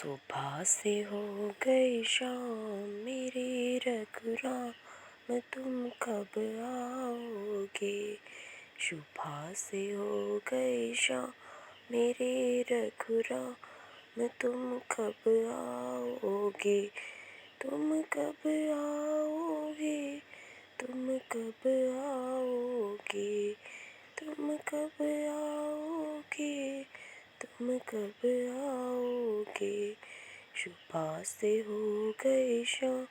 सुबह से हो गई शाम मेरे रघुराम, तुम कब आओगे। सुबह से हो गई शाम मेरे रघुराम, तुम कब आओगे। तुम कब आओगे, तुम कब आओगे, तुम कब आओगे, तुम कब आओगे। सुबह से हो गई शाम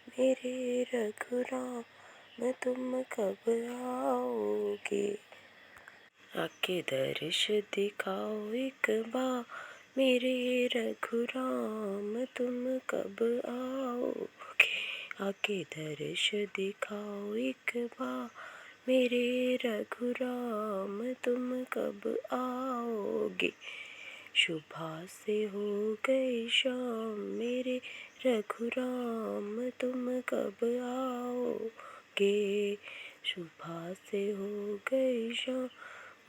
मेरे रघुराम, तुम कब आओगे। आके दर्श दिखाओ एक बार मेरे रघुराम, तुम कब आओगे। आके दर्श दिखाओ एक बार मेरे रघुराम, तुम कब आओगे। सुबह से हो गई शाम मेरे रघुराम, तुम कब आओगे। सुबह से हो गई शाम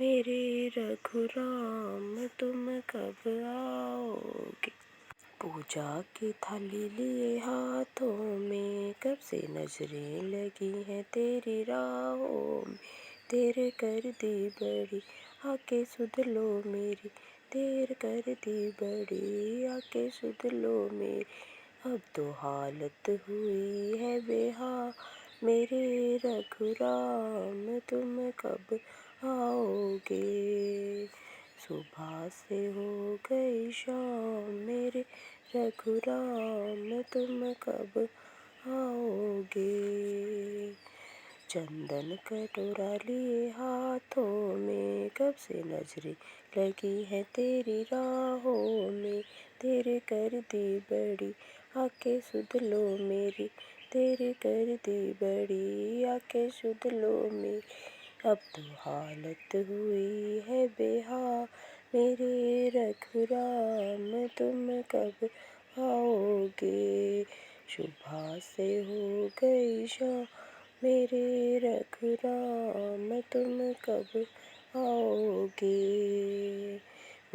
मेरे रघुराम, तुम कब आओगे। पूजा की थाली लिए हाथों में, कब से नजरें लगी हैं तेरी राहों में। देर कर दी बड़ी आके सुध लो मेरी, देर कर दी बड़ी आके सुध लो मेरी। अब तो हालत हुई है बेहाल मेरे रघुराम, तुम कब आओगे। सुबह से हो गई शाम मेरे रघुराम, तुम कब आओगे। चंदन कटोरा लिए हाथों में, कब से नजरें लगी है तेरी राहों में। तेरे कर दी बड़ी आके सुध लो मेरी, तेरे कर दी बड़ी आके सुध लो मेरी। अब तो हालत हुई है बेहाल मेरे रघुराम, तुम कब आओगे। सुबह से हो गई शाम मेरे रघुराम, तुम कब आओगे।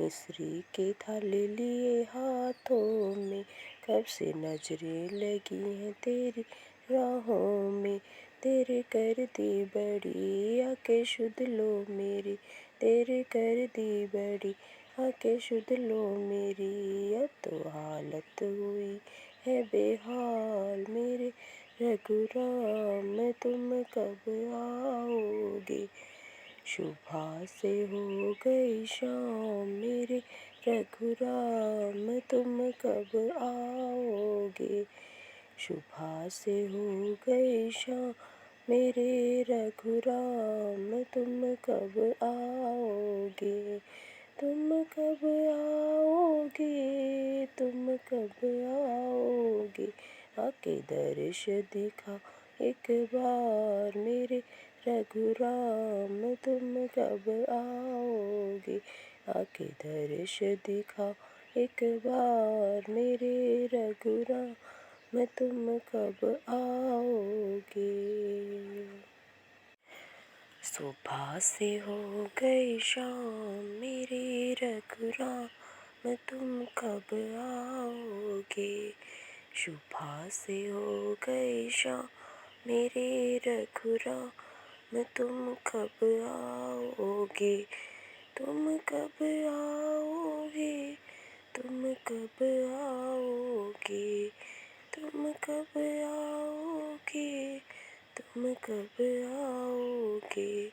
मिश्री की थाली लिए हाथों में, कब से नजरें लगी हैं तेरी राहों में। तेरे कर दी बड़ी आके शुद्ध लो मेरी, तेरे कर दी बड़ी आके शुद्ध लो मेरी। अब तो हालत हुई है बेहाल मेरे रघुराम, तुम कब आओगे। सुबह से हो गई शाम मेरे रघुराम, तुम कब आओगे। सुबह से हो गई शाम मेरे रघुराम, तुम कब आओगे। तुम कब आओगे, तुम कब आओगे। आके दर्श दिखा एक बार मेरे रघुराम, तुम कब आओगे। आके दर्श दिखा एक बार मेरे रघुराम, तुम कब आओगे। सुबह से हो गई शाम मेरे रघुराम, तुम कब आओगे। सुबह से हो गई शाम मेरे रघुराम, तुम कब आओगे। तुम कब आओगे, तुम कब आओगे, तुम कब आओगे, तुम कब आओगे।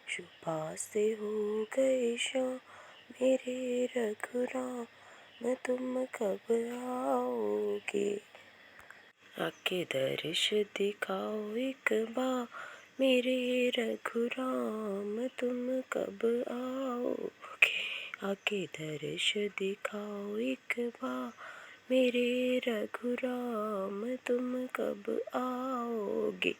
सुबह से हो गई शाम मेरे रघुराम, तुम कब आओगे। आके दर्श दिखाओ एक बार मेरे रघुराम, तुम कब आओगे। आके दर्श दिखाओ एक बार मेरे रघुराम, तुम कब आओगे।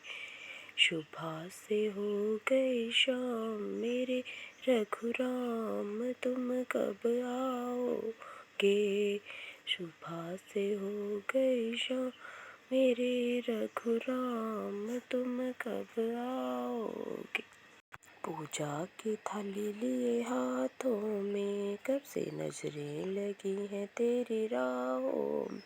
सुबह से हो गई शाम मेरे रघुराम, तुम कब आओगे। सुबह से हो गई शाम मेरे रघुराम, तुम कब आओगे। पूजा की थाली लिए हाथों में, कब से नजरें लगी हैं तेरी राहों में।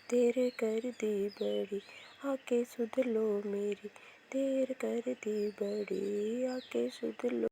देर कर दी बड़ी आके सुध लो मेरी, देर कर दी बड़ी आके सुध लो।